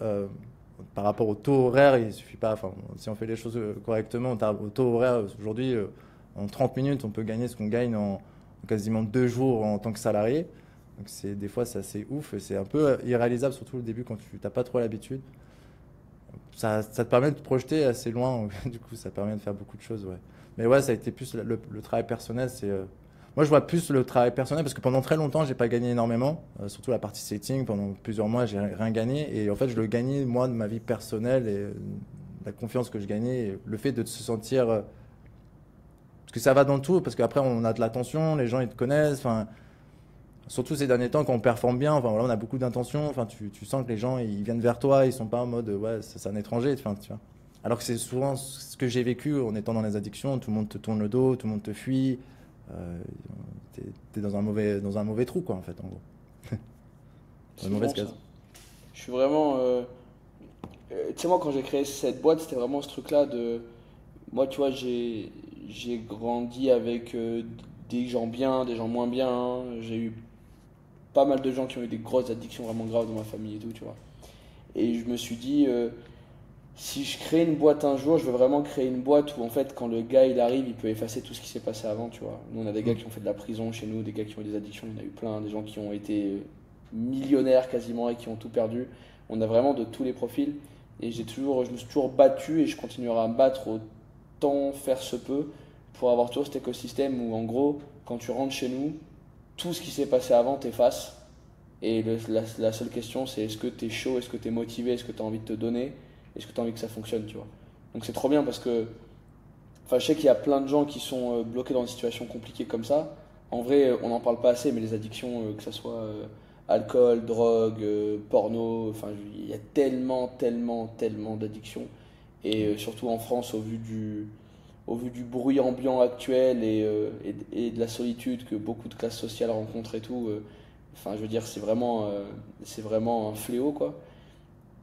Par rapport au taux horaire, il suffit pas. Enfin, si on fait les choses correctement, au taux horaire aujourd'hui, en 30 minutes, on peut gagner ce qu'on gagne en quasiment 2 jours en tant que salarié. Donc des fois c'est assez ouf et c'est un peu irréalisable, surtout au début quand tu n'as pas trop l'habitude. Ça te permet de te projeter assez loin, du coup ça permet de faire beaucoup de choses, ouais. Mais ouais, ça a été plus le travail personnel, moi je vois plus le travail personnel parce que pendant très longtemps j'ai pas gagné énormément, surtout la partie setting, pendant plusieurs mois j'ai rien gagné et en fait je le gagnais moi de ma vie personnelle et la confiance que je gagnais, et le fait de se sentir, parce que ça va dans tout, parce qu'après on a de l'attention, les gens ils te connaissent, enfin, surtout ces derniers temps, quand on performe bien, enfin, voilà, on a beaucoup d'intentions. Enfin, tu sens que les gens ils viennent vers toi, ils sont pas en mode ouais, c'est un étranger. Enfin, tu vois. Alors que c'est souvent ce que j'ai vécu en étant dans les addictions. Tout le monde te tourne le dos, tout le monde te fuit. Euh, t'es dans un mauvais trou, quoi, en fait, en gros. Dans une C'est mauvaise bon ça. case. Je suis vraiment. Tu sais, moi, quand j'ai créé cette boîte, c'était vraiment ce truc-là de. Moi, tu vois, j'ai grandi avec des gens bien, des gens moins bien. J'ai eu pas mal de gens qui ont eu des grosses addictions vraiment graves dans ma famille et tout, tu vois. Et je me suis dit, si je crée une boîte un jour, je veux vraiment créer une boîte où en fait quand le gars il arrive, il peut effacer tout ce qui s'est passé avant, tu vois. Nous on a des gars qui ont fait de la prison chez nous, des gars qui ont eu des addictions, il y en a eu plein, des gens qui ont été millionnaires quasiment et qui ont tout perdu. On a vraiment de tous les profils et je me suis toujours battu et je continuerai à me battre autant faire se peut pour avoir toujours cet écosystème où en gros quand tu rentres chez nous, tout ce qui s'est passé avant t'efface et la seule question c'est est-ce que tu es chaud, est-ce que tu es motivé, est-ce que tu as envie de te donner, est-ce que tu as envie que ça fonctionne, tu vois. Donc c'est trop bien parce que enfin, je sais qu'il y a plein de gens qui sont bloqués dans une situation compliquée comme ça. En vrai, on n'en parle pas assez, mais les addictions, que ce soit alcool, drogue, porno, enfin, il y a tellement d'addictions. Et surtout en France, au vu du bruit ambiant actuel et de la solitude que beaucoup de classes sociales rencontrent et tout, enfin, je veux dire, c'est vraiment un fléau, quoi.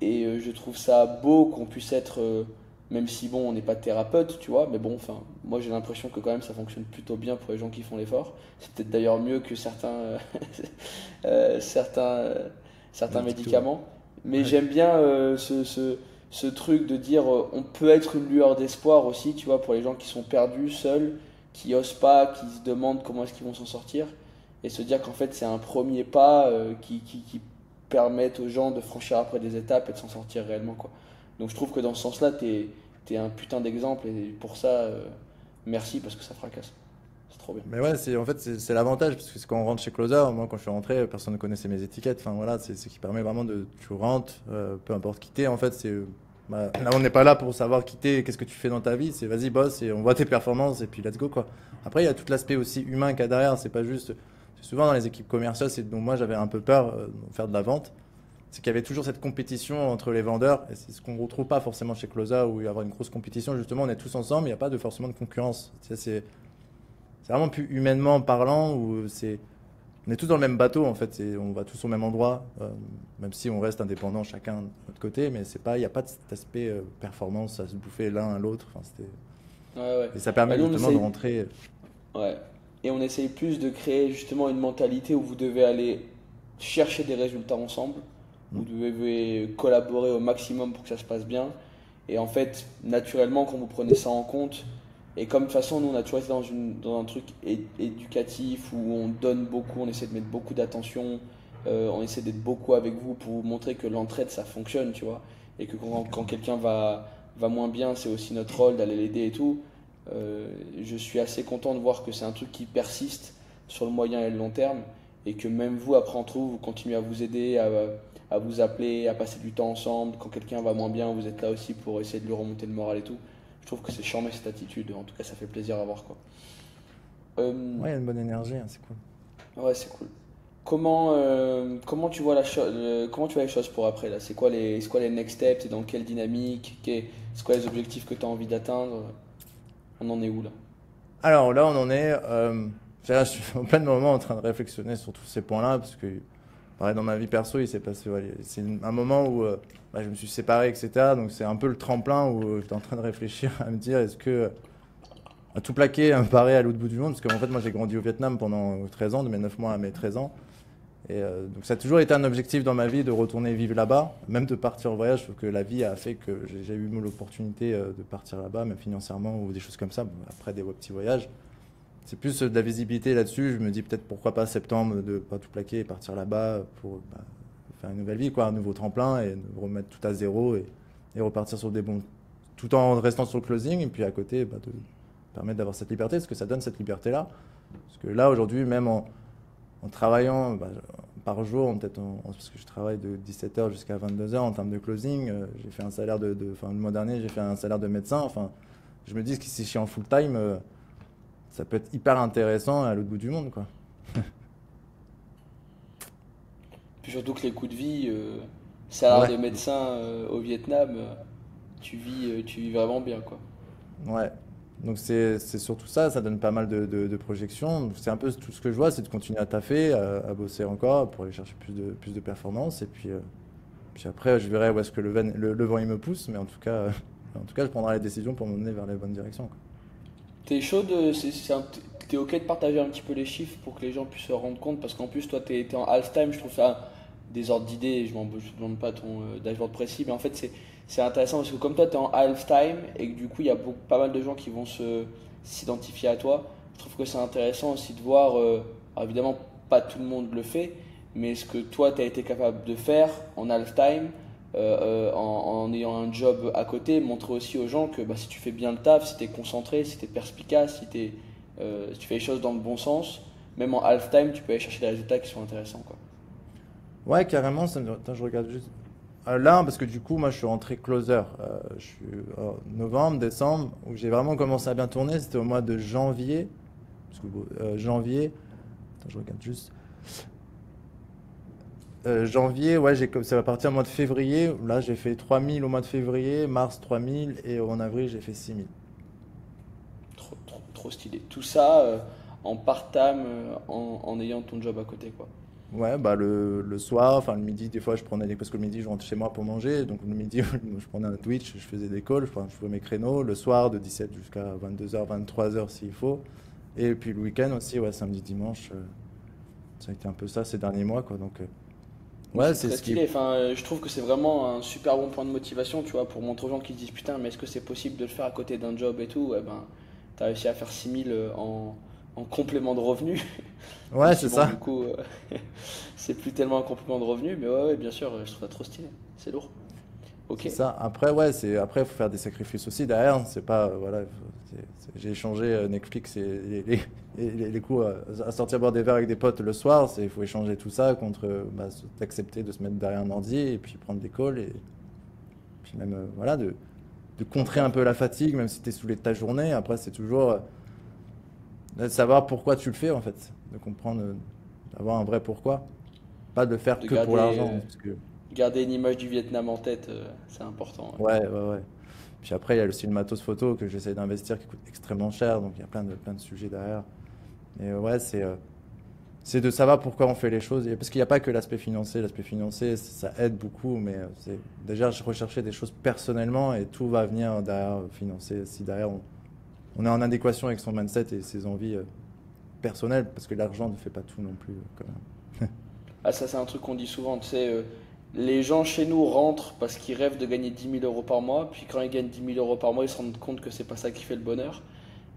Et je trouve ça beau qu'on puisse être, même si bon, on n'est pas thérapeute, tu vois, mais bon, enfin, moi j'ai l'impression que quand même ça fonctionne plutôt bien pour les gens qui font l'effort. C'est peut-être d'ailleurs mieux que euh, certains, euh, certains médicaments. Mais Ouais. j'aime bien ce truc de dire on peut être une lueur d'espoir aussi, tu vois, pour les gens qui sont perdus, seuls, qui osent pas, qui se demandent comment est-ce qu'ils vont s'en sortir. Et se dire qu'en fait c'est un premier pas qui permettent aux gens de franchir après des étapes et de s'en sortir réellement, quoi. Donc je trouve que dans ce sens-là, t'es un putain d'exemple et pour ça, merci parce que ça fracasse. C'est trop bien. Mais ouais, c'est l'avantage, parce que c'est quand on rentre chez Closer, moi quand je suis rentré, personne ne connaissait mes étiquettes. Enfin voilà, c'est ce qui permet vraiment de. Tu rentres, peu importe qui t'es, en fait, là, on n'est pas là pour savoir qui t'es, qu'est-ce que tu fais dans ta vie, c'est vas-y, boss, et on voit tes performances, et puis let's go, quoi. Après, il y a tout l'aspect aussi humain qu'il y a derrière, c'est pas juste. C'est souvent dans les équipes commerciales, c'est dont moi j'avais un peu peur de faire de la vente, c'est qu'il y avait toujours cette compétition entre les vendeurs, et c'est ce qu'on ne retrouve pas forcément chez Closer, où il y a avoir une grosse compétition, justement, on est tous ensemble, il n'y a pas de, forcément de concurrence. Tu sais, c'est vraiment plus humainement parlant où on est tous dans le même bateau en fait, on va tous au même endroit, même si on reste indépendants chacun de notre côté, mais il n'y a pas de cet aspect performance à se bouffer l'un à l'autre. Enfin, Ouais, ouais. et ça Bah, permet nous, on justement de essaye, rentrer. ouais. Et on essaye plus de créer justement une mentalité où vous devez aller chercher des résultats ensemble, vous Mm. devez collaborer au maximum pour que ça se passe bien. Et en fait, naturellement, quand vous prenez ça en compte, et comme de toute façon, nous, on a toujours été dans un truc éducatif où on donne beaucoup, on essaie de mettre beaucoup d'attention, on essaie d'être beaucoup avec vous pour vous montrer que l'entraide, ça fonctionne, tu vois. Et que quand quelqu'un va moins bien, c'est aussi notre rôle d'aller l'aider et tout. Je suis assez content de voir que c'est un truc qui persiste sur le moyen et le long terme et que même vous, après entre vous, vous continuez à vous aider, à vous appeler, à passer du temps ensemble. Quand quelqu'un va moins bien, vous êtes là aussi pour essayer de lui remonter le moral et tout. Je trouve que c'est charmé cette attitude. En tout cas, ça fait plaisir à voir, quoi. Ouais, il y a une bonne énergie, hein, c'est cool. Ouais, c'est cool. Comment tu vois comment tu vois les choses pour après là? C'est quoi les next steps? T'es dans quelle dynamique? C'est quoi les objectifs que tu as envie d'atteindre? On en est où là? Alors là, on en est. Je suis en plein moment en train de réflexionner sur tous ces points-là, parce que pareil, dans ma vie perso, il s'est passé. Ouais, c'est un moment où je me suis séparé, etc. Donc c'est un peu le tremplin où j'étais en train de réfléchir à me dire est-ce que à tout plaquer, me paraît à l'autre bout du monde, parce qu'en fait, moi j'ai grandi au Vietnam pendant 13 ans, de mes 9 mois à mes 13 ans. Et donc ça a toujours été un objectif dans ma vie de retourner vivre là-bas, même de partir en voyage, sauf que la vie a fait que j'ai eu l'opportunité de partir là-bas, même financièrement ou des choses comme ça, bon, après des petits voyages. C'est plus de la visibilité là-dessus, je me dis peut-être pourquoi pas septembre de pas tout plaquer et partir là-bas pour faire une nouvelle vie, quoi, un nouveau tremplin et remettre tout à zéro et repartir sur des bons... tout en restant sur le closing et puis à côté de permettre d'avoir cette liberté, parce que ça donne cette liberté-là. Parce que là aujourd'hui, même en travaillant par jour, parce que je travaille de 17h jusqu'à 22h en termes de closing, j'ai fait un salaire enfin, le mois dernier, j'ai fait un salaire de médecin. Enfin, je me dis que si je suis en full time, ça peut être hyper intéressant à l'autre bout du monde, quoi. Puis surtout que les coûts de vie, salaire Ouais, de médecin au Vietnam, tu vis vraiment bien, quoi. ouais. Donc c'est surtout ça, ça donne pas mal de projections. Donc, c'est un peu tout ce que je vois, c'est de continuer à taffer, à bosser encore pour aller chercher plus de performance. Et puis après, je verrai où est-ce que le vent il me pousse, mais en tout cas, je prendrai les décisions pour m'emmener vers les bonnes directions, quoi. T'es chaud de, t'es ok de partager un petit peu les chiffres pour que les gens puissent se rendre compte parce qu'en plus toi t'es en half-time, je trouve ça des ordres d'idées, je ne te demande pas ton dashboard précis, mais en fait c'est intéressant parce que comme toi tu es en half-time et que du coup il y a pas mal de gens qui vont s'identifier à toi, je trouve que c'est intéressant aussi de voir, alors évidemment pas tout le monde le fait, mais ce que toi tu as été capable de faire en half-time, en ayant un job à côté, montrer aussi aux gens que bah, si tu fais bien le taf, si tu es concentré, si tu es perspicace, si tu fais les choses dans le bon sens, même en half-time, tu peux aller chercher des résultats qui sont intéressants, quoi. Ouais, carrément. Attends, je regarde juste. Là, parce que du coup, moi, je suis rentré closer. Je suis novembre, décembre, où j'ai vraiment commencé à bien tourner. C'était au mois de janvier. Parce que, janvier. Attends, je regarde juste. Janvier, ouais, ça va partir au mois de février. Là, j'ai fait 3000 au mois de février, mars 3000 et en avril, j'ai fait 6000. Trop stylé. Tout ça en part-time, en ayant ton job à côté, quoi. Ouais, bah le soir, enfin le midi, des fois je prenais parce que le midi je rentre chez moi pour manger, donc le midi je prenais un Twitch, je faisais des calls, je faisais mes créneaux, le soir de 17 jusqu'à 22h, 23h s'il faut, et puis le week-end aussi, ouais, samedi, dimanche, ça a été un peu ça ces derniers mois, quoi, donc Mais ouais, c'est c'est très ce qui est. stylé. Enfin, je trouve que c'est vraiment un super bon point de motivation, tu vois, pour montrer aux gens qui se disent putain, mais est-ce que c'est possible de le faire à côté d'un job et tout? Ouais, ben, t'as réussi à faire 6000 en complément de revenus. Même Ouais, si, c'est bon, du ça. coup, c'est plus tellement un complément de revenus, mais ouais, ouais, bien sûr, je trouve ça trop stylé. C'est lourd. Ok. C'est ça. Après, ouais, après, il faut faire des sacrifices aussi derrière. C'est pas, voilà, j'ai échangé Netflix et les coups à sortir boire des verres avec des potes le soir. Il faut échanger tout ça contre bah, d'accepter de se mettre derrière un ordi et puis prendre des calls et puis même, voilà, de contrer un peu la fatigue, même si tu es saoulé de ta journée. Après, c'est toujours de savoir pourquoi tu le fais, en fait. De comprendre, d'avoir un vrai pourquoi. Pas de le faire De que pour garder, l'argent. Parce que, garder une image du Vietnam en tête, c'est important, ouais. ouais, ouais, ouais. Puis après, il y a aussi le matos photo que j'essaie d'investir qui coûte extrêmement cher. Donc il y a plein de sujets derrière. Et ouais, c'est de savoir pourquoi on fait les choses. Parce qu'il n'y a pas que l'aspect financier. L'aspect financier, ça aide beaucoup. Mais c'est déjà rechercher des choses personnellement et tout va venir derrière financer. Si derrière on est en adéquation avec son mindset et ses envies personnelles. Parce que l'argent ne fait pas tout non plus, quand même. Ah, ça, c'est un truc qu'on dit souvent, tu sais, les gens chez nous rentrent parce qu'ils rêvent de gagner 10 000 € par mois, puis quand ils gagnent 10 000 € par mois, ils se rendent compte que c'est pas ça qui fait le bonheur.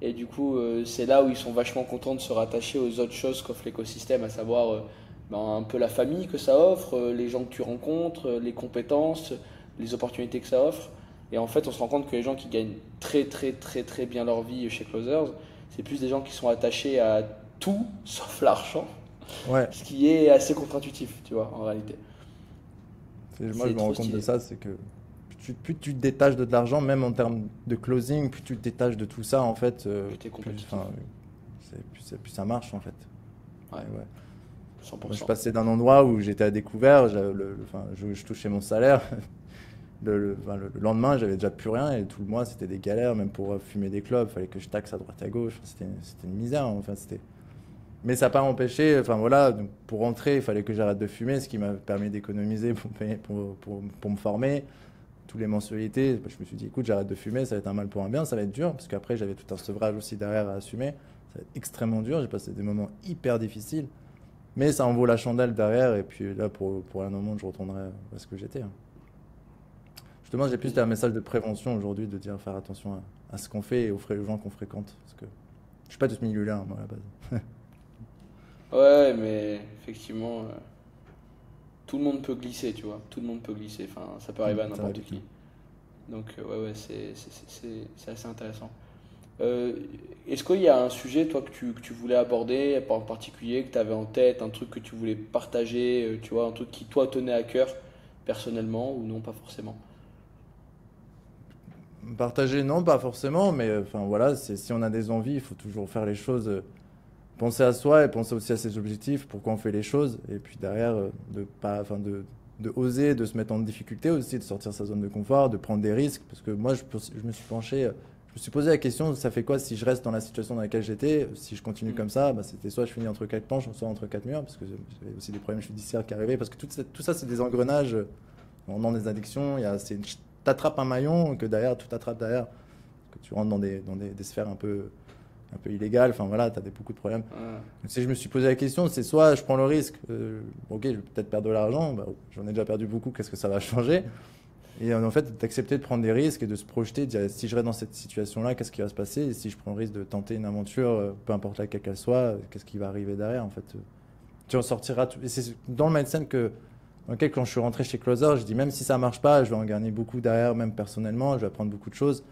Et du coup, c'est là où ils sont vachement contents de se rattacher aux autres choses qu'offre l'écosystème, à savoir ben, un peu la famille que ça offre, les gens que tu rencontres, les compétences, les opportunités que ça offre. Et en fait, on se rend compte que les gens qui gagnent très très très très bien leur vie chez Closers, c'est plus des gens qui sont attachés à tout sauf l'argent, Ouais. ce qui est assez contre-intuitif, tu vois, en réalité. Moi, je C'est me rends trop compte de stylé. ça, c'est que plus tu te détaches de l'argent, même en termes de closing, plus tu te détaches de tout ça, en fait, Plus t'es plus, compétitif. enfin, plus ça marche, en fait. Ouais, Et ouais. Moi, je suis 100%. passé d'un endroit où j'étais à découvert, enfin, je touchais mon salaire. Enfin, le lendemain, j'avais déjà plus rien et tout le mois, c'était des galères, même pour fumer des clopes, fallait que je taxe à droite à gauche. C'était une misère, enfin, Mais ça n'a pas empêché, enfin voilà, donc pour rentrer, il fallait que j'arrête de fumer, ce qui m'a permis d'économiser pour me former. Tous les mensualités, je me suis dit, écoute, j'arrête de fumer, ça va être un mal pour un bien, ça va être dur, parce qu'après, j'avais tout un sevrage aussi derrière à assumer. Ça va être extrêmement dur, j'ai passé des moments hyper difficiles, mais ça en vaut la chandelle derrière, et puis là, pour un moment, je retournerai à ce que j'étais, hein. Justement, j'ai plus un Plaisir. message de prévention aujourd'hui, de dire faire attention à ce qu'on fait et aux gens qu'on fréquente, parce que je suis pas de ce milieu-là, hein, moi, à la base. Ouais, mais effectivement, tout le monde peut glisser, tu vois. Tout le monde peut glisser. Enfin, ça peut arriver à Ça va n'importe vite, hein. qui. Donc, ouais, ouais, c'est assez intéressant. Euh, Est-ce qu'il y a un sujet, toi, que tu voulais aborder, en particulier, que tu avais en tête, un truc que tu voulais partager, tu vois, un truc qui, toi, tenait à cœur, personnellement, ou non, pas forcément? Partager, non, pas forcément, mais enfin voilà, si on a des envies, il faut toujours faire les choses, penser à soi et penser aussi à ses objectifs, pourquoi on fait les choses, et puis derrière, de pas, enfin de oser, de se mettre en difficulté aussi, de sortir de sa zone de confort, de prendre des risques, parce que moi, je me suis penché, je me suis posé la question, ça fait quoi si je reste dans la situation dans laquelle j'étais, si je continue Hmm. comme ça, bah, c'était soit je finis entre quatre planches, soit entre quatre murs, parce que j'avais aussi des problèmes judiciaires qui arrivaient, parce que tout ça, c'est des engrenages, dans des addictions, t'attrapes un maillon, que derrière, tout t'attrape derrière, que tu rentres dans des sphères un peu un peu illégal. Enfin voilà, tu as beaucoup de problèmes. Ouais. Donc, si je me suis posé la question, c'est soit je prends le risque, ok, je vais peut-être perdre de l'argent, bah, j'en ai déjà perdu beaucoup, qu'est-ce que ça va changer? Et en fait, d'accepter de prendre des risques et de se projeter, de dire si je reste dans cette situation-là, qu'est-ce qui va se passer? Et si je prends le risque de tenter une aventure, peu importe laquelle qu'elle soit, qu'est-ce qui va arriver derrière en fait? Tu en sortiras. Et c'est dans le mindset dans lequel, quand je suis rentré chez Closer, je dis même si ça marche pas, je vais en gagner beaucoup derrière, même personnellement, je vais apprendre beaucoup de choses,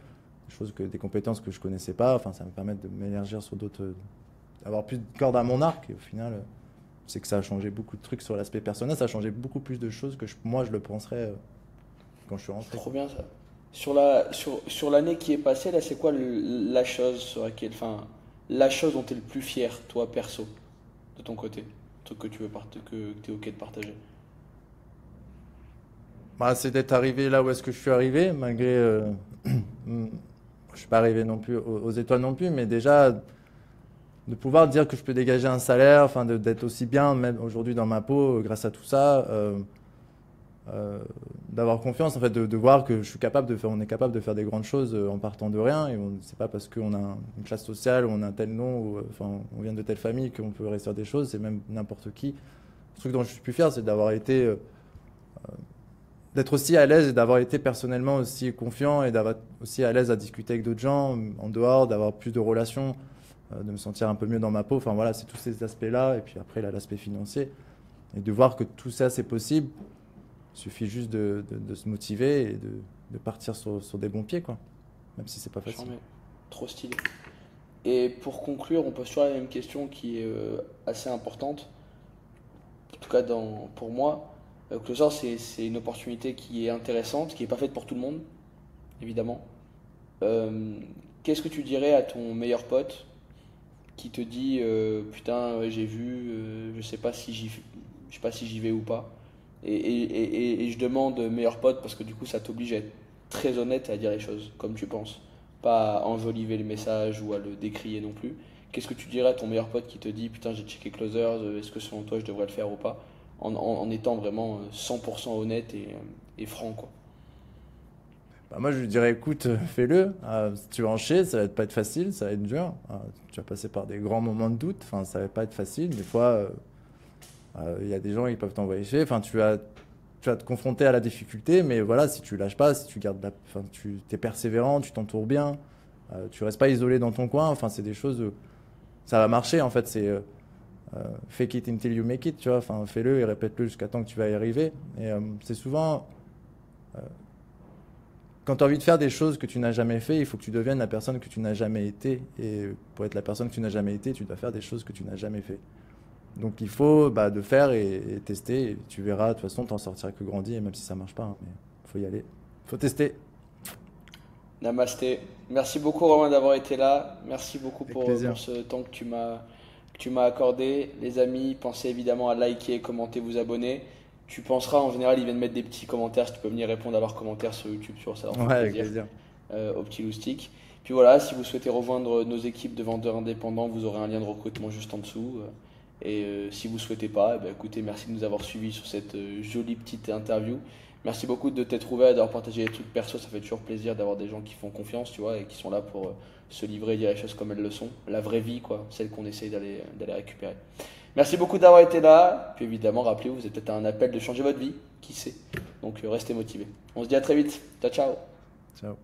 des compétences que je connaissais pas. Enfin, ça va me permettre de m'élargir sur d'autres, d'avoir plus de cordes à mon arc. Et au final, c'est que ça a changé beaucoup de trucs sur l'aspect personnel, ça a changé beaucoup plus de choses que moi je le penserais quand je suis rentré. Trop bien ça. Sur l'année qui est passée, là, c'est quoi la chose sur laquelle, enfin, la chose dont tu es le plus fier, toi, perso, de ton côté? Le truc que tu veux que tu es OK de partager. Bah, c'est d'être arrivé là où est-ce que je suis arrivé, malgré. Je suis pas arrivé non plus aux étoiles non plus, mais déjà de pouvoir dire que je peux dégager un salaire, enfin d'être aussi bien même aujourd'hui dans ma peau grâce à tout ça, d'avoir confiance en fait, de voir que je suis capable de faire, on est capable de faire des grandes choses en partant de rien, et c'est pas parce qu'on a une classe sociale ou on a un tel nom ou enfin on vient de telle famille qu'on peut réussir des choses, c'est même n'importe qui. Le truc dont je suis plus fier, c'est d'avoir été d'être aussi à l'aise et d'avoir été personnellement aussi confiant et d'avoir aussi à l'aise à discuter avec d'autres gens en dehors, d'avoir plus de relations, de me sentir un peu mieux dans ma peau. Enfin voilà, c'est tous ces aspects-là. Et puis après, là, l'aspect financier. Et de voir que tout ça, c'est possible. Il suffit juste de se motiver et de partir sur des bons pieds, quoi. Même si c'est pas facile. Charmé. Trop stylé. Et pour conclure, on pose toujours la même question qui est assez importante. En tout cas, pour moi, Closer, c'est une opportunité qui est intéressante, qui n'est pas faite pour tout le monde, évidemment. Qu'est-ce que tu dirais à ton meilleur pote qui te dit putain, ouais, j'ai vu, je sais pas si je sais pas si j'y vais ou pas. Et je demande meilleur pote parce que du coup, ça t'oblige à être très honnête et à dire les choses comme tu penses. Pas à enjoliver le message ou à le décrier non plus. Qu'est-ce que tu dirais à ton meilleur pote qui te dit putain, j'ai checké Closer, est-ce que selon toi je devrais le faire ou pas? En étant vraiment 100% honnête et franc, quoi. Bah, moi, je lui dirais, écoute, fais-le. Si tu vas en chier, ça va pas être facile, ça va être dur. Tu vas passer par des grands moments de doute. Enfin, ça va pas être facile. Des fois, il y a des gens qui peuvent t'envoyer chier. Enfin, tu vas te confronter à la difficulté, mais voilà, si tu lâches pas, si tu gardes enfin, tu es persévérant, tu t'entoures bien, tu restes pas isolé dans ton coin. Enfin, c'est des choses où ça va marcher. En fait, c'est fake it until you make it. Tu vois. Enfin, fais-le et répète-le jusqu'à temps que tu vas y arriver. Et c'est souvent quand tu as envie de faire des choses que tu n'as jamais fait, il faut que tu deviennes la personne que tu n'as jamais été. Et pour être la personne que tu n'as jamais été, tu dois faire des choses que tu n'as jamais fait. Donc il faut de faire et tester. Et tu verras, de toute façon, tu n'en sortiras que grandi, et même si ça ne marche pas. Hein, mais il faut y aller. Il faut tester. Namasté. Merci beaucoup Romain d'avoir été là. Merci beaucoup Avec pour plaisir. ce temps que tu m'as accordé. Les amis, pensez évidemment à liker, commenter, vous abonner. Tu penseras, en général, ils viennent mettre des petits commentaires. Si tu peux venir répondre à leurs commentaires sur YouTube, ça leur Ouais, fait avec plaisir. plaisir. Au petit loustic. Puis voilà, si vous souhaitez rejoindre nos équipes de vendeurs indépendants, vous aurez un lien de recrutement juste en dessous. Et si vous ne souhaitez pas, écoutez, merci de nous avoir suivis sur cette jolie petite interview. Merci beaucoup de t'être ouvert, d'avoir partagé des trucs perso. Ça fait toujours plaisir d'avoir des gens qui font confiance, tu vois, et qui sont là pour se livrer et dire les choses comme elles le sont. La vraie vie, quoi, celle qu'on essaye d'aller récupérer. Merci beaucoup d'avoir été là. Puis évidemment, rappelez-vous, vous êtes peut-être à un appel de changer votre vie, qui sait. Donc restez motivés. On se dit à très vite. Ciao, ciao. Ciao.